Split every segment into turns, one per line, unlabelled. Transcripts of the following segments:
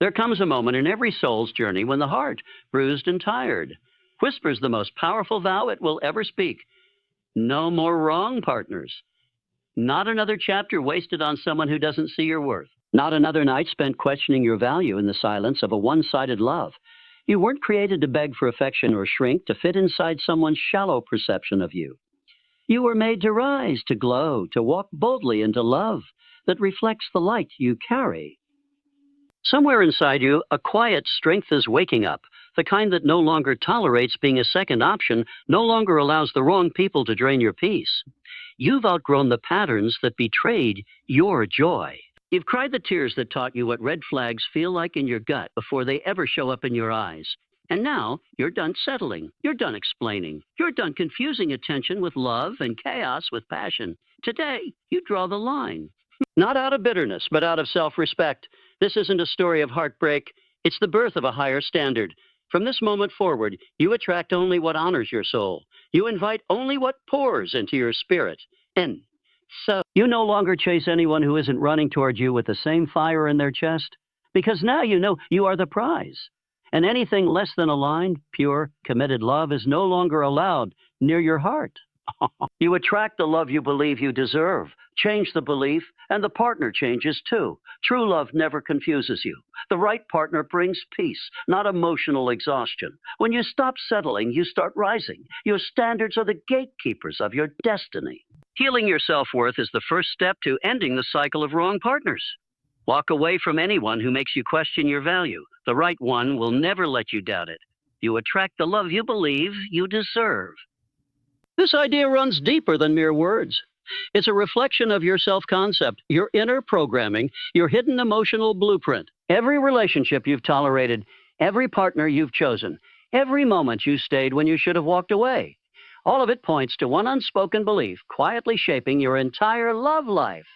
There comes a moment in every soul's journey when the heart, bruised and tired, whispers the most powerful vow it will ever speak. No more wrong partners. Not another chapter wasted on someone who doesn't see your worth. Not another night spent questioning your value in the silence of a one-sided love. You weren't created to beg for affection or shrink to fit inside someone's shallow perception of you. You were made to rise, to glow, to walk boldly into love that reflects the light you carry. Somewhere inside you, a quiet strength is waking up, the kind that no longer tolerates being a second option, no longer allows the wrong people to drain your peace. You've outgrown the patterns that betrayed your joy. You've cried the tears that taught you what red flags feel like in your gut before they ever show up in your eyes. And now you're done settling. You're done explaining. You're done confusing attention with love and chaos with passion. Today, you draw the line. Not out of bitterness, but out of self-respect. This isn't a story of heartbreak. It's the birth of a higher standard. From this moment forward, you attract only what honors your soul. You invite only what pours into your spirit. And so you no longer chase anyone who isn't running toward you with the same fire in their chest, because now you know you are the prize. And anything less than aligned, pure, committed love is no longer allowed near your heart. You attract the love you believe you deserve. Change the belief, and the partner changes too. True love never confuses you. The right partner brings peace, not emotional exhaustion. When you stop settling, you start rising. Your standards are the gatekeepers of your destiny. Healing your self-worth is the first step to ending the cycle of wrong partners. Walk away from anyone who makes you question your value. The right one will never let you doubt it. You attract the love you believe you deserve. This idea runs deeper than mere words. It's a reflection of your self-concept, your inner programming, your hidden emotional blueprint. Every relationship you've tolerated, every partner you've chosen, every moment you stayed when you should have walked away. All of it points to one unspoken belief, quietly shaping your entire love life.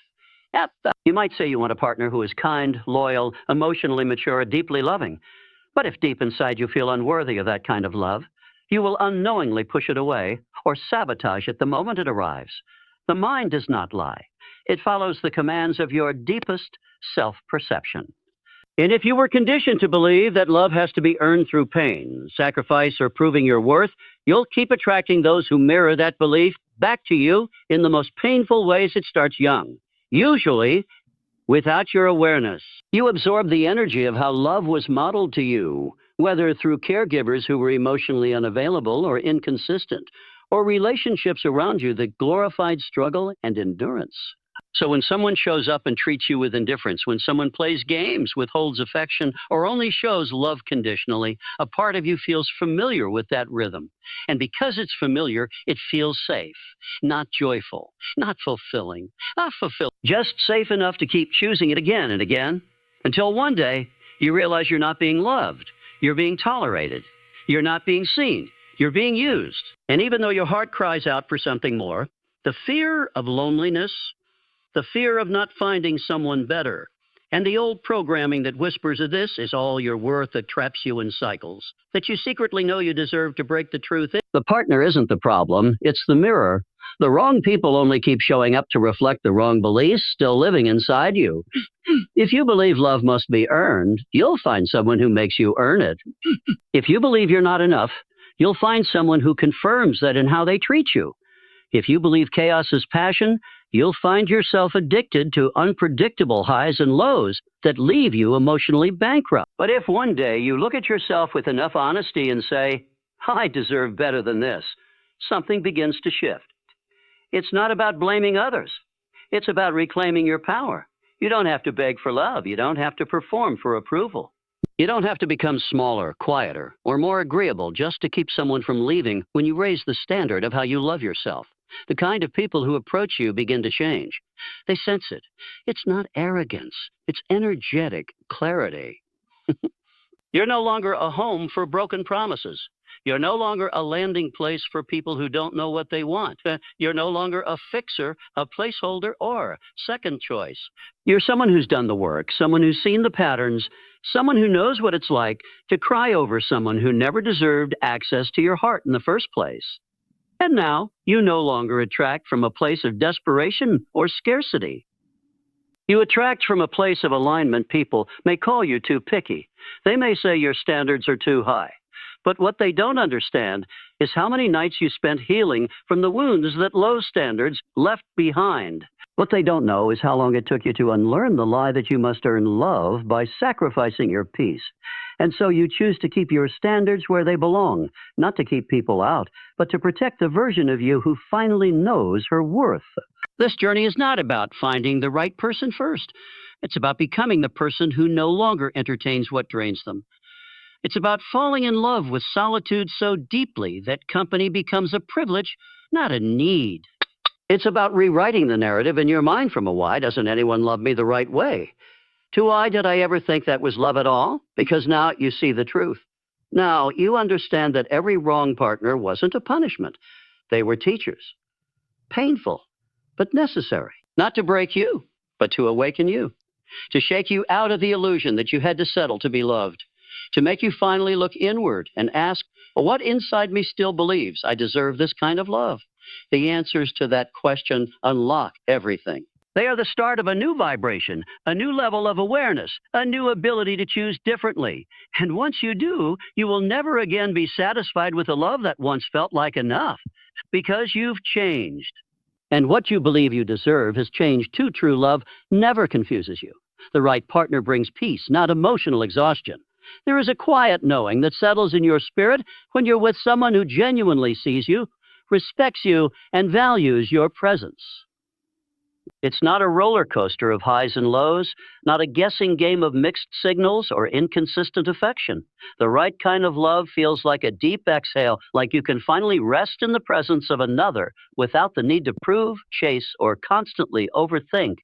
You might say you want a partner who is kind, loyal, emotionally mature, deeply loving. But if deep inside you feel unworthy of that kind of love, you will unknowingly push it away or sabotage it the moment it arrives. The mind does not lie. It follows the commands of your deepest self-perception. And if you were conditioned to believe that love has to be earned through pain, sacrifice, or proving your worth, you'll keep attracting those who mirror that belief back to you in the most painful ways. It starts young, usually without your awareness. You absorb the energy of how love was modeled to you, whether through caregivers who were emotionally unavailable or inconsistent, or relationships around you that glorified struggle and endurance. So when someone shows up and treats you with indifference, when someone plays games, withholds affection, or only shows love conditionally, a part of you feels familiar with that rhythm. And because it's familiar, it feels safe, not joyful, not fulfilling, just safe enough to keep choosing it again and again, until one day you realize you're not being loved, you're being tolerated, you're not being seen, you're being used. And even though your heart cries out for something more, the fear of loneliness, the fear of not finding someone better, and the old programming that whispers of this is all your worth that traps you in cycles, that you secretly know you deserve to break the truth in. The partner isn't the problem, it's the mirror. The wrong people only keep showing up to reflect the wrong beliefs still living inside you. If you believe love must be earned, you'll find someone who makes you earn it. If you believe you're not enough, you'll find someone who confirms that in how they treat you. If you believe chaos is passion, you'll find yourself addicted to unpredictable highs and lows that leave you emotionally bankrupt. But if one day you look at yourself with enough honesty and say, I deserve better than this, something begins to shift. It's not about blaming others. It's about reclaiming your power. You don't have to beg for love. You don't have to perform for approval. You don't have to become smaller, quieter, or more agreeable just to keep someone from leaving when you raise the standard of how you love yourself. The kind of people who approach you begin to change. They sense it. It's not arrogance. It's energetic clarity. You're no longer a home for broken promises. You're no longer a landing place for people who don't know what they want. You're no longer a fixer, a placeholder, or second choice. You're someone who's done the work, someone who's seen the patterns, someone who knows what it's like to cry over someone who never deserved access to your heart in the first place. And now, you no longer attract from a place of desperation or scarcity. You attract from a place of alignment. People may call you too picky. They may say your standards are too high. But what they don't understand is how many nights you spent healing from the wounds that low standards left behind. What they don't know is how long it took you to unlearn the lie that you must earn love by sacrificing your peace. And so you choose to keep your standards where they belong, not to keep people out, but to protect the version of you who finally knows her worth. This journey is not about finding the right person first. It's about becoming the person who no longer entertains what drains them. It's about falling in love with solitude so deeply that company becomes a privilege, not a need. It's about rewriting the narrative in your mind from a why doesn't anyone love me the right way to why did I ever think that was love at all? Because now you see the truth. Now you understand that every wrong partner wasn't a punishment. They were teachers. Painful, but necessary. Not to break you, but to awaken you. To shake you out of the illusion that you had to settle to be loved. To make you finally look inward and ask, well, what inside me still believes I deserve this kind of love? The answers to that question unlock everything. They are the start of a new vibration, a new level of awareness, a new ability to choose differently. And once you do, you will never again be satisfied with a love that once felt like enough, because you've changed. And what you believe you deserve has changed too. True love never confuses you. The right partner brings peace, not emotional exhaustion. There is a quiet knowing that settles in your spirit when you're with someone who genuinely sees you, respects you, and values your presence. It's not a roller coaster of highs and lows, not a guessing game of mixed signals or inconsistent affection. The right kind of love feels like a deep exhale, like you can finally rest in the presence of another without the need to prove, chase, or constantly overthink.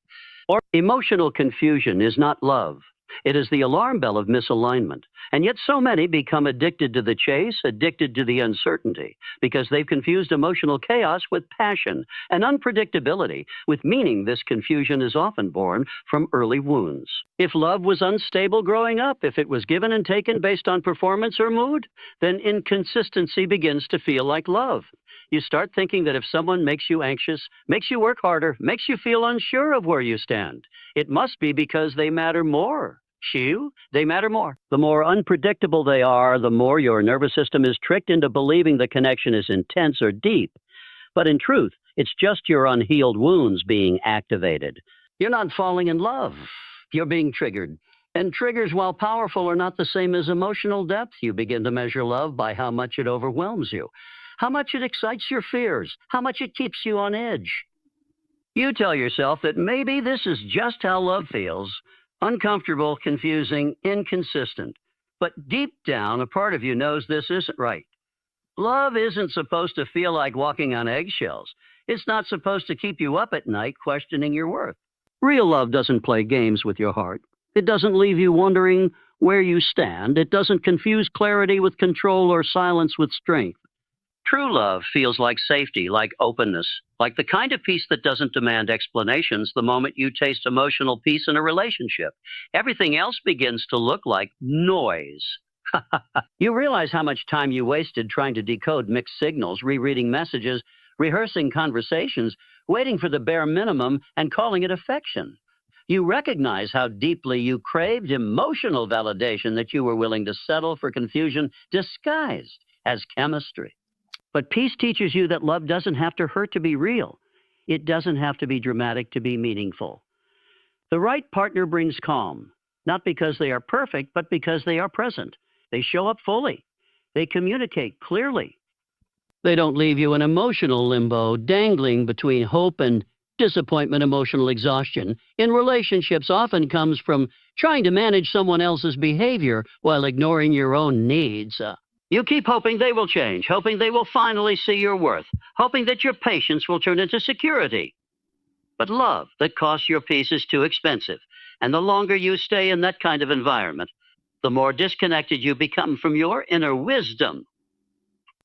Or emotional confusion is not love. It is the alarm bell of misalignment. And yet so many become addicted to the chase, addicted to the uncertainty, because they've confused emotional chaos with passion and unpredictability with meaning. This confusion is often born from early wounds. If love was unstable growing up, if it was given and taken based on performance or mood, then inconsistency begins to feel like love. You start thinking that if someone makes you anxious, makes you work harder, makes you feel unsure of where you stand, it must be because they matter more. Shoo, they matter more. The more unpredictable they are, the more your nervous system is tricked into believing the connection is intense or deep. But in truth, it's just your unhealed wounds being activated. You're not falling in love. You're being triggered. And triggers, while powerful, are not the same as emotional depth. You begin to measure love by how much it overwhelms you, how much it excites your fears, how much it keeps you on edge. You tell yourself that maybe this is just how love feels. Uncomfortable, confusing, inconsistent. But deep down, a part of you knows this isn't right. Love isn't supposed to feel like walking on eggshells. It's not supposed to keep you up at night questioning your worth. Real love doesn't play games with your heart. It doesn't leave you wondering where you stand. It doesn't confuse clarity with control or silence with strength. True love feels like safety, like openness, like the kind of peace that doesn't demand explanations the moment you taste emotional peace in a relationship. Everything else begins to look like noise. You realize how much time you wasted trying to decode mixed signals, rereading messages, rehearsing conversations, waiting for the bare minimum, and calling it affection. You recognize how deeply you craved emotional validation that you were willing to settle for confusion disguised as chemistry. But peace teaches you that love doesn't have to hurt to be real. It doesn't have to be dramatic to be meaningful. The right partner brings calm, not because they are perfect, but because they are present. They show up fully. They communicate clearly. They don't leave you in emotional limbo, dangling between hope and disappointment. Emotional exhaustion in relationships often comes from trying to manage someone else's behavior while ignoring your own needs. You keep hoping they will change, hoping they will finally see your worth, hoping that your patience will turn into security. But love that costs your peace is too expensive, and the longer you stay in that kind of environment, the more disconnected you become from your inner wisdom.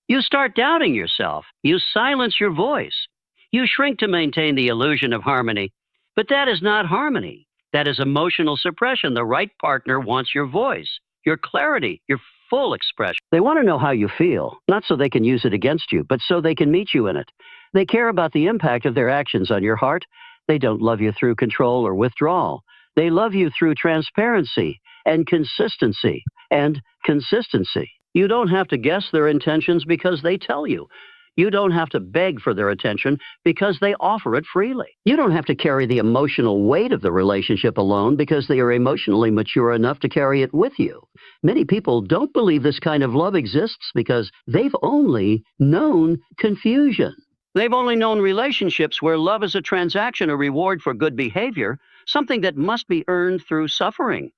You start doubting yourself. You silence your voice. You shrink to maintain the illusion of harmony. But that is not harmony. That is emotional suppression. The right partner wants your voice, your clarity, your full expression. They want to know how you feel, not so they can use it against you, but so they can meet you in it. They care about the impact of their actions on your heart, They don't love you through control or withdrawal. They love you through transparency and consistency and consistency. You don't have to guess their intentions because they tell you. You don't have to beg for their attention because they offer it freely. You don't have to carry the emotional weight of the relationship alone because they are emotionally mature enough to carry it with you. Many people don't believe this kind of love exists because they've only known confusion. They've only known relationships where love is a transaction, a reward for good behavior, something that must be earned through suffering.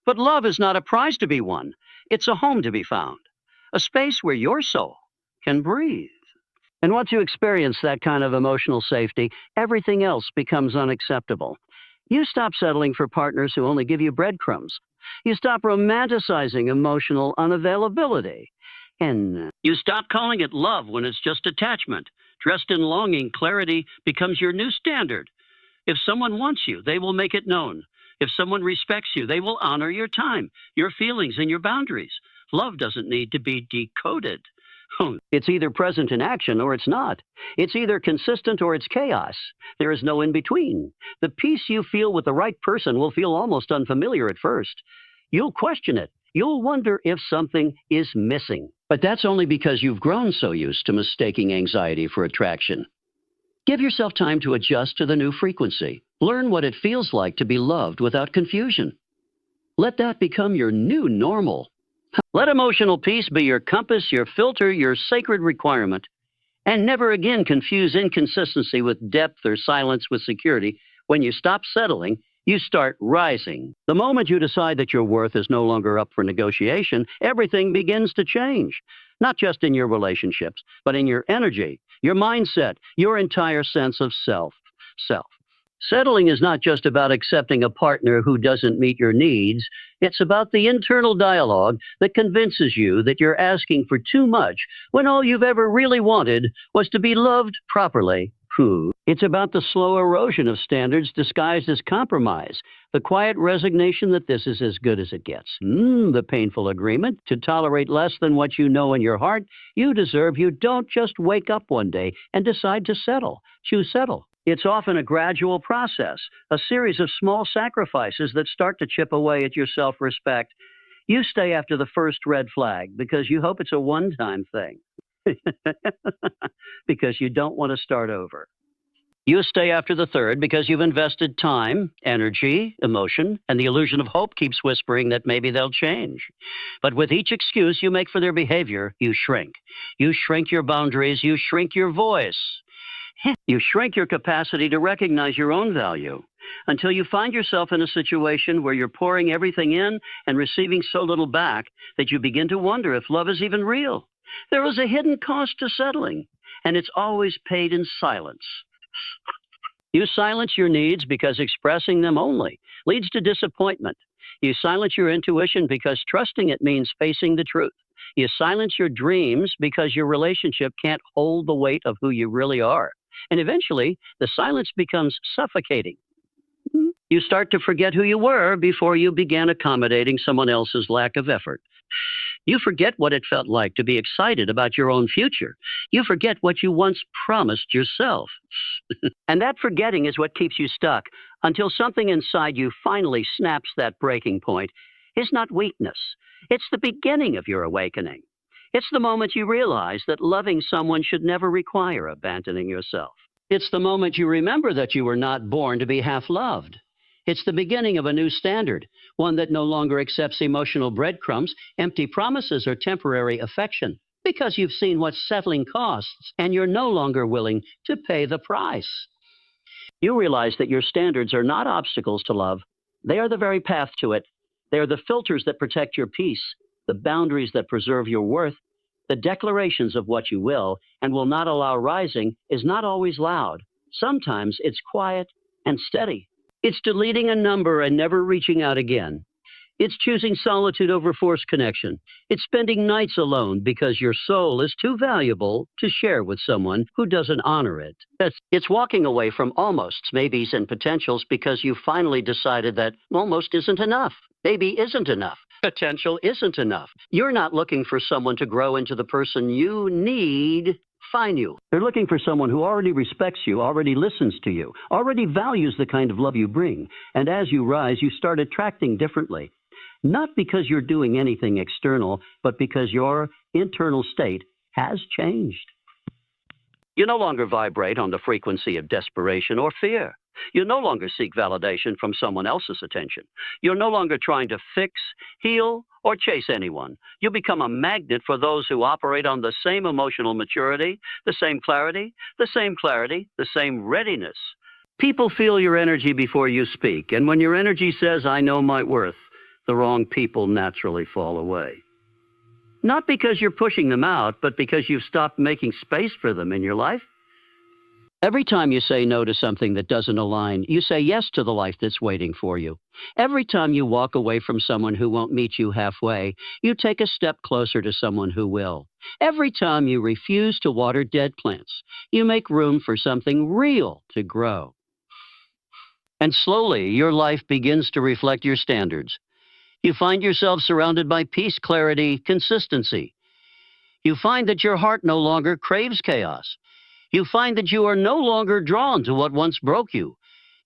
But love is not a prize to be won. It's a home to be found, a space where your soul can breathe. And once you experience that kind of emotional safety, everything else becomes unacceptable. You stop settling for partners who only give you breadcrumbs. You stop romanticizing emotional unavailability. And you stop calling it love when it's just attachment. Dressed in longing, clarity becomes your new standard. If someone wants you, they will make it known. If someone respects you, they will honor your time, your feelings, and your boundaries. Love doesn't need to be decoded. It's either present in action or it's not. It's either consistent or it's chaos. There is no in between. The peace you feel with the right person will feel almost unfamiliar at first. You'll question it. You'll wonder if something is missing. But that's only because you've grown so used to mistaking anxiety for attraction. Give yourself time to adjust to the new frequency. Learn what it feels like to be loved without confusion. Let that become your new normal. Let emotional peace be your compass, your filter, your sacred requirement. And never again confuse inconsistency with depth or silence with security. When you stop settling, you start rising. The moment you decide that your worth is no longer up for negotiation, everything begins to change. Not just in your relationships, but in your energy, your mindset, your entire sense of self. Settling is not just about accepting a partner who doesn't meet your needs. It's about the internal dialogue that convinces you that you're asking for too much when all you've ever really wanted was to be loved properly. It's about the slow erosion of standards disguised as compromise, the quiet resignation that this is as good as it gets. The painful agreement to tolerate less than what you know in your heart you deserve. You don't just wake up one day and decide to settle. Choose settle. It's often a gradual process, a series of small sacrifices that start to chip away at your self-respect. You stay after the first red flag because you hope it's a one-time thing. Because you don't want to start over. You stay after the third because you've invested time, energy, emotion, and the illusion of hope keeps whispering that maybe they'll change. But with each excuse you make for their behavior, you shrink. You shrink your boundaries, you shrink your voice. You shrink your capacity to recognize your own value until you find yourself in a situation where you're pouring everything in and receiving so little back that you begin to wonder if love is even real. There is a hidden cost to settling, and it's always paid in silence. You silence your needs because expressing them only leads to disappointment. You silence your intuition because trusting it means facing the truth. You silence your dreams because your relationship can't hold the weight of who you really are. And eventually, the silence becomes suffocating. You start to forget who you were before you began accommodating someone else's lack of effort. You forget what it felt like to be excited about your own future. You forget what you once promised yourself. And that forgetting is what keeps you stuck until something inside you finally snaps that breaking point. It's not weakness. It's the beginning of your awakening. It's the moment you realize that loving someone should never require abandoning yourself. It's the moment you remember that you were not born to be half-loved. It's the beginning of a new standard, one that no longer accepts emotional breadcrumbs, empty promises, or temporary affection, because you've seen what settling costs and you're no longer willing to pay the price. You realize that your standards are not obstacles to love. They are the very path to it. They are the filters that protect your peace, the boundaries that preserve your worth. The declarations of what you will and will not allow rising is not always loud. Sometimes it's quiet and steady. It's deleting a number and never reaching out again. It's choosing solitude over forced connection. It's spending nights alone because your soul is too valuable to share with someone who doesn't honor it. It's walking away from almosts, maybes, and potentials because you finally decided that almost isn't enough. Maybe isn't enough. Potential isn't enough. You're not looking for someone to grow into the person you need. define you. They're looking for someone who already respects you, already listens to you, already values the kind of love you bring. And as you rise, you start attracting differently. Not because you're doing anything external, but because your internal state has changed. You no longer vibrate on the frequency of desperation or fear. You no longer seek validation from someone else's attention. You're no longer trying to fix, heal, or chase anyone. You become a magnet for those who operate on the same emotional maturity, the same clarity, the same readiness. People feel your energy before you speak, and when your energy says, I know my worth, the wrong people naturally fall away. Not because you're pushing them out, but because you've stopped making space for them in your life. Every time you say no to something that doesn't align, you say yes to the life that's waiting for you. Every time you walk away from someone who won't meet you halfway, you take a step closer to someone who will. Every time you refuse to water dead plants, you make room for something real to grow. And slowly, your life begins to reflect your standards. You find yourself surrounded by peace, clarity, consistency. You find that your heart no longer craves chaos. You find that you are no longer drawn to what once broke you.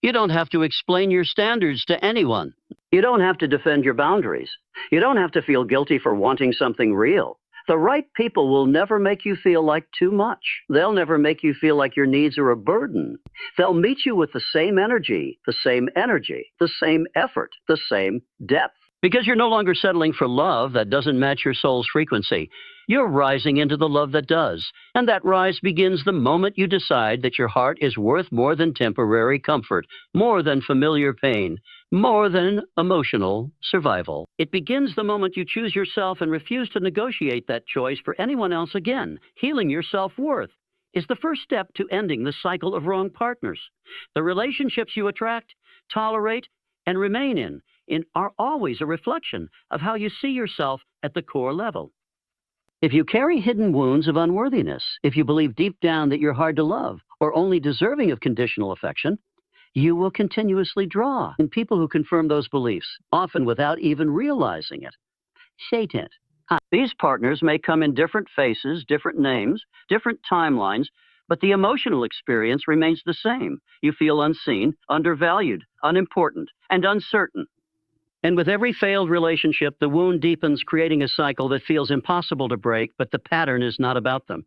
You don't have to explain your standards to anyone. You don't have to defend your boundaries. You don't have to feel guilty for wanting something real. The right people will never make you feel like too much. They'll never make you feel like your needs are a burden. They'll meet you with the same energy, the same effort, the same depth. Because you're no longer settling for love that doesn't match your soul's frequency. You're rising into the love that does. And that rise begins the moment you decide that your heart is worth more than temporary comfort, more than familiar pain, more than emotional survival. It begins the moment you choose yourself and refuse to negotiate that choice for anyone else again. Healing your self-worth is the first step to ending the cycle of wrong partners. The relationships you attract, tolerate, and remain in are always a reflection of how you see yourself at the core level. If you carry hidden wounds of unworthiness, if you believe deep down that you're hard to love or only deserving of conditional affection, you will continuously draw in people who confirm those beliefs, often without even realizing it. Satan. These partners may come in different faces, different names, different timelines, but the emotional experience remains the same. You feel unseen, undervalued, unimportant, and uncertain. And with every failed relationship, the wound deepens, creating a cycle that feels impossible to break, but the pattern is not about them.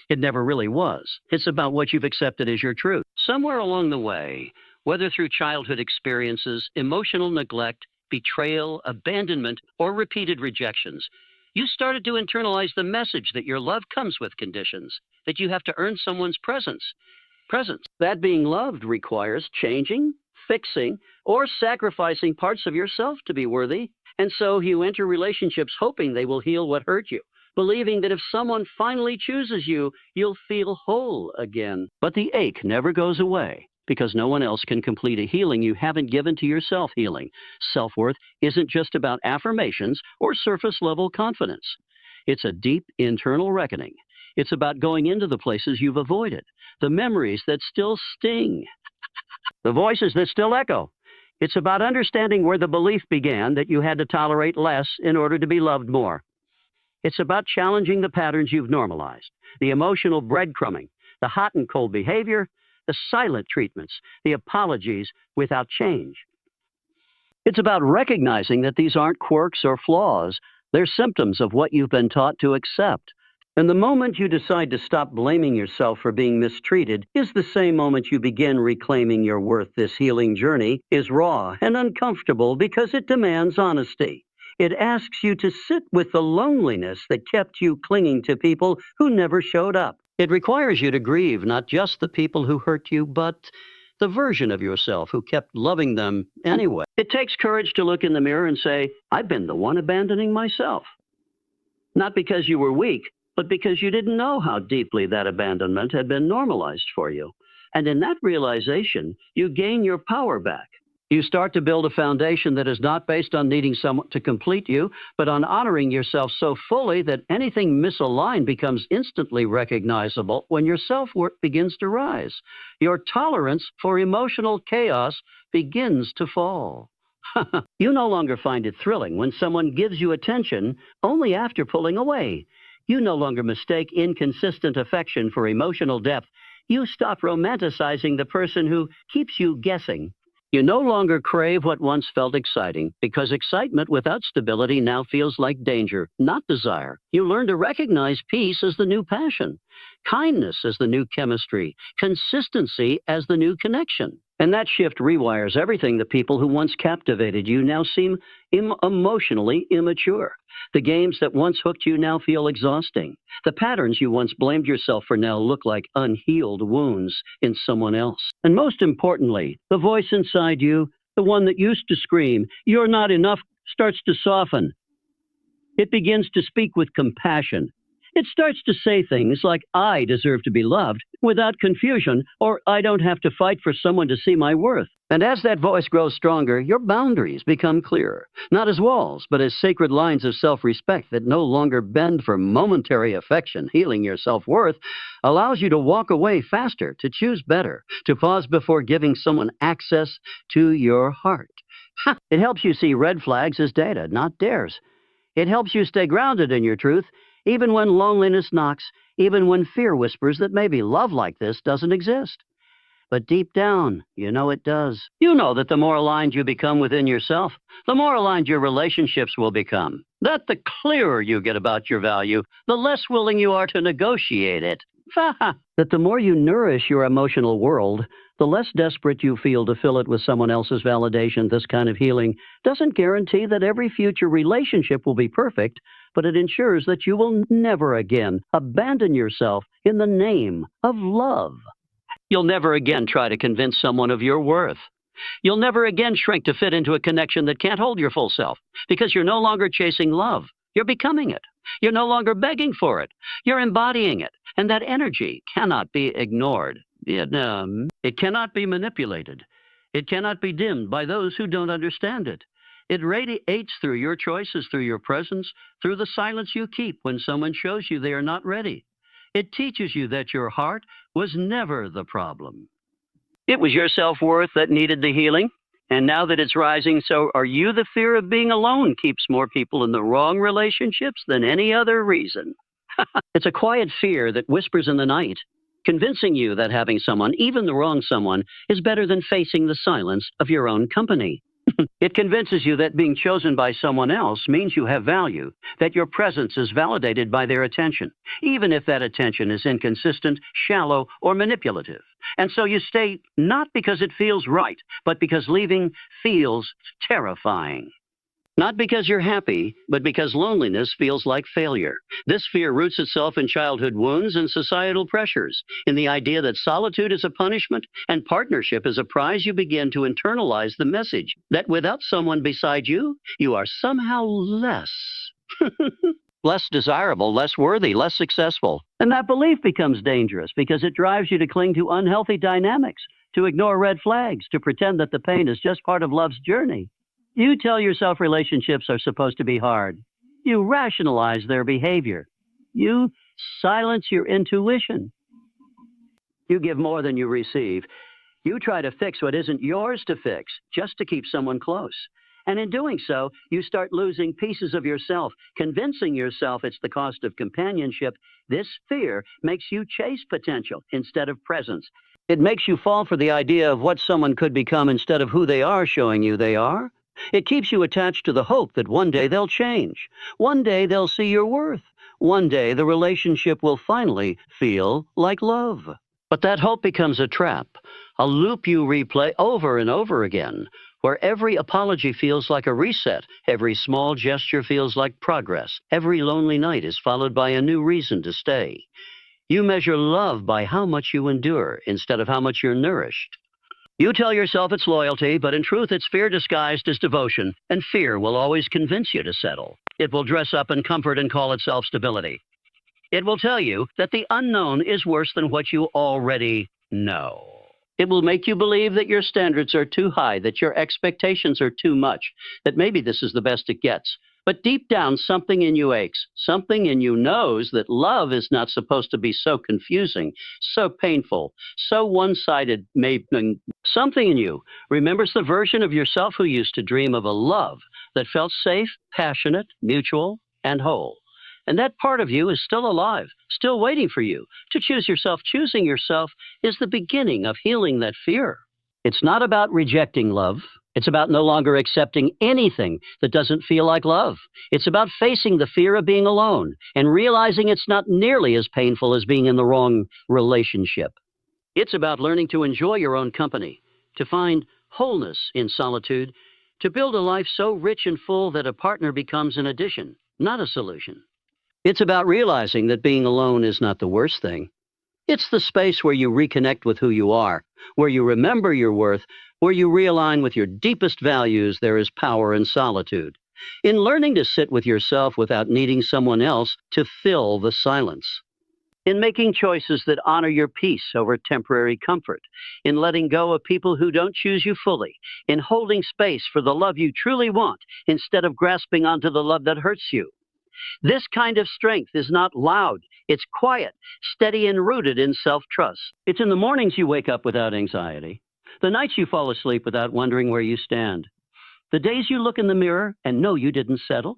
It never really was. It's about what you've accepted as your truth. Somewhere along the way, whether through childhood experiences, emotional neglect, betrayal, abandonment, or repeated rejections, you started to internalize the message that your love comes with conditions, that you have to earn someone's presence. That being loved requires changing, fixing, or sacrificing parts of yourself to be worthy. And so you enter relationships hoping they will heal what hurt you, believing that if someone finally chooses you, you'll feel whole again. But the ache never goes away because no one else can complete a healing you haven't given to yourself. Healing. Self-worth isn't just about affirmations or surface-level confidence. It's a deep internal reckoning. It's about going into the places you've avoided, the memories that still sting, the voices that still echo. It's about understanding where the belief began that you had to tolerate less in order to be loved more. It's about challenging the patterns you've normalized, the emotional breadcrumbing, the hot and cold behavior, the silent treatments, the apologies without change. It's about recognizing that these aren't quirks or flaws. They're symptoms of what you've been taught to accept. And the moment you decide to stop blaming yourself for being mistreated is the same moment you begin reclaiming your worth. This healing journey is raw and uncomfortable because it demands honesty. It asks you to sit with the loneliness that kept you clinging to people who never showed up. It requires you to grieve not just the people who hurt you, but the version of yourself who kept loving them anyway. It takes courage to look in the mirror and say, I've been the one abandoning myself. Not because you were weak, but because you didn't know how deeply that abandonment had been normalized for you. And in that realization, you gain your power back. You start to build a foundation that is not based on needing someone to complete you, but on honoring yourself so fully that anything misaligned becomes instantly recognizable when your self-worth begins to rise. Your tolerance for emotional chaos begins to fall. You no longer find it thrilling when someone gives you attention only after pulling away. You no longer mistake inconsistent affection for emotional depth. You stop romanticizing the person who keeps you guessing. You no longer crave what once felt exciting, because excitement without stability now feels like danger, not desire. You learn to recognize peace as the new passion, kindness as the new chemistry, consistency as the new connection. And that shift rewires everything. The people who once captivated you now seem emotionally immature. The games that once hooked you now feel exhausting. The patterns you once blamed yourself for now look like unhealed wounds in someone else. And most importantly, the voice inside you, the one that used to scream, "You're not enough," starts to soften. It begins to speak with compassion. It starts to say things like, "I deserve to be loved," without confusion, or "I don't have to fight for someone to see my worth." And as that voice grows stronger, your boundaries become clearer, not as walls, but as sacred lines of self-respect that no longer bend for momentary affection. Healing your self-worth allows you to walk away faster, to choose better, to pause before giving someone access to your heart. It helps you see red flags as data, not dares. It helps you stay grounded in your truth, even when loneliness knocks, even when fear whispers that maybe love like this doesn't exist. But deep down, you know it does. You know that the more aligned you become within yourself, the more aligned your relationships will become. That the clearer you get about your value, the less willing you are to negotiate it. That the more you nourish your emotional world, the less desperate you feel to fill it with someone else's validation. This kind of healing doesn't guarantee that every future relationship will be perfect, but it ensures that you will never again abandon yourself in the name of love. You'll never again try to convince someone of your worth. You'll never again shrink to fit into a connection that can't hold your full self, because you're no longer chasing love. You're becoming it. You're no longer begging for it. You're embodying it. And that energy cannot be ignored. It cannot be manipulated. It cannot be dimmed by those who don't understand it. It radiates through your choices, through your presence, through the silence you keep when someone shows you they are not ready. It teaches you that your heart was never the problem. It was your self-worth that needed the healing. And now that it's rising, so are you. The fear of being alone keeps more people in the wrong relationships than any other reason. It's a quiet fear that whispers in the night, convincing you that having someone, even the wrong someone, is better than facing the silence of your own company. It convinces you that being chosen by someone else means you have value, that your presence is validated by their attention, even if that attention is inconsistent, shallow, or manipulative. And so you stay not because it feels right, but because leaving feels terrifying. Not because you're happy, but because loneliness feels like failure. This fear roots itself in childhood wounds and societal pressures, in the idea that solitude is a punishment and partnership is a prize. You begin to internalize the message that without someone beside you, you are somehow less. Less desirable, less worthy, less successful. And that belief becomes dangerous because it drives you to cling to unhealthy dynamics, to ignore red flags, to pretend that the pain is just part of love's journey. You tell yourself relationships are supposed to be hard. You rationalize their behavior. You silence your intuition. You give more than you receive. You try to fix what isn't yours to fix, just to keep someone close. And in doing so, you start losing pieces of yourself, convincing yourself it's the cost of companionship. This fear makes you chase potential instead of presence. It makes you fall for the idea of what someone could become instead of who they are showing you they are. It keeps you attached to the hope that one day they'll change. One day they'll see your worth. One day the relationship will finally feel like love. But that hope becomes a trap, a loop you replay over and over again, where every apology feels like a reset, every small gesture feels like progress, every lonely night is followed by a new reason to stay. You measure love by how much you endure instead of how much you're nourished. You tell yourself it's loyalty, but in truth it's fear disguised as devotion, and fear will always convince you to settle. It will dress up in comfort and call itself stability. It will tell you that the unknown is worse than what you already know. It will make you believe that your standards are too high, that your expectations are too much, that maybe this is the best it gets. But deep down, something in you aches. Something in you knows that love is not supposed to be so confusing, so painful, so one-sided. Something in you remembers the version of yourself who used to dream of a love that felt safe, passionate, mutual, and whole. And that part of you is still alive, still waiting for you to choose yourself. Choosing yourself is the beginning of healing that fear. It's not about rejecting love. It's about no longer accepting anything that doesn't feel like love. It's about facing the fear of being alone and realizing it's not nearly as painful as being in the wrong relationship. It's about learning to enjoy your own company, to find wholeness in solitude, to build a life so rich and full that a partner becomes an addition, not a solution. It's about realizing that being alone is not the worst thing. It's the space where you reconnect with who you are, where you remember your worth, where you realign with your deepest values. There is power in solitude. In learning to sit with yourself without needing someone else to fill the silence. In making choices that honor your peace over temporary comfort. In letting go of people who don't choose you fully. In holding space for the love you truly want instead of grasping onto the love that hurts you. This kind of strength is not loud. It's quiet, steady, and rooted in self-trust. It's in the mornings you wake up without anxiety, the nights you fall asleep without wondering where you stand, the days you look in the mirror and know you didn't settle.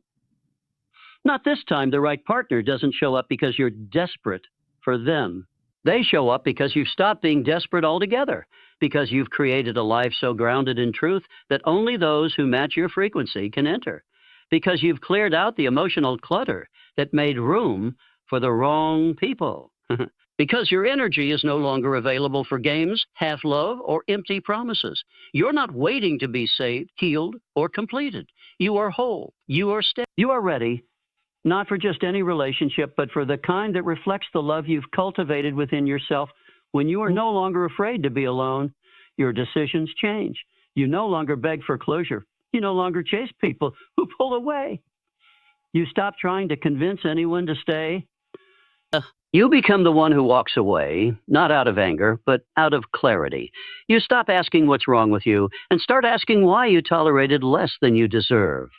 Not this time. The right partner doesn't show up because you're desperate for them. They show up because you've stopped being desperate altogether, because you've created a life so grounded in truth that only those who match your frequency can enter, because you've cleared out the emotional clutter that made room for the wrong people, because your energy is no longer available for games, half love, or empty promises. You're not waiting to be saved, healed, or completed. You are whole. You are steady. You are ready. Not for just any relationship, but for the kind that reflects the love you've cultivated within yourself. When you are no longer afraid to be alone, your decisions change. You no longer beg for closure. You no longer chase people who pull away. You stop trying to convince anyone to stay. You become the one who walks away, not out of anger, but out of clarity. You stop asking what's wrong with you and start asking why you tolerated less than you deserve.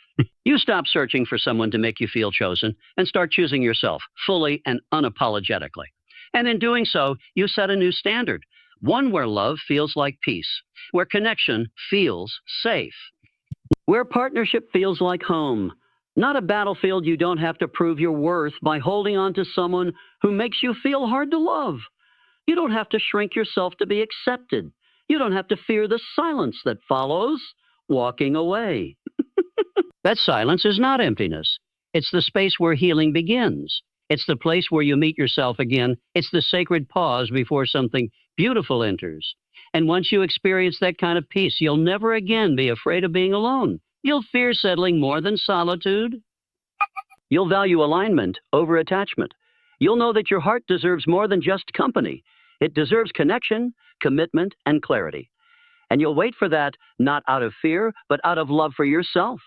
You stop searching for someone to make you feel chosen and start choosing yourself fully and unapologetically. And in doing so, you set a new standard, one where love feels like peace, where connection feels safe, where partnership feels like home, not a battlefield you don't have to prove your worth by holding on to someone who makes you feel hard to love. You don't have to shrink yourself to be accepted. You don't have to fear the silence that follows walking away. That silence is not emptiness. It's the space where healing begins. It's the place where you meet yourself again. It's the sacred pause before something beautiful enters. And once you experience that kind of peace, you'll never again be afraid of being alone. You'll fear settling more than solitude. You'll value alignment over attachment. You'll know that your heart deserves more than just company. It deserves connection, commitment, and clarity. And you'll wait for that, not out of fear, but out of love for yourself.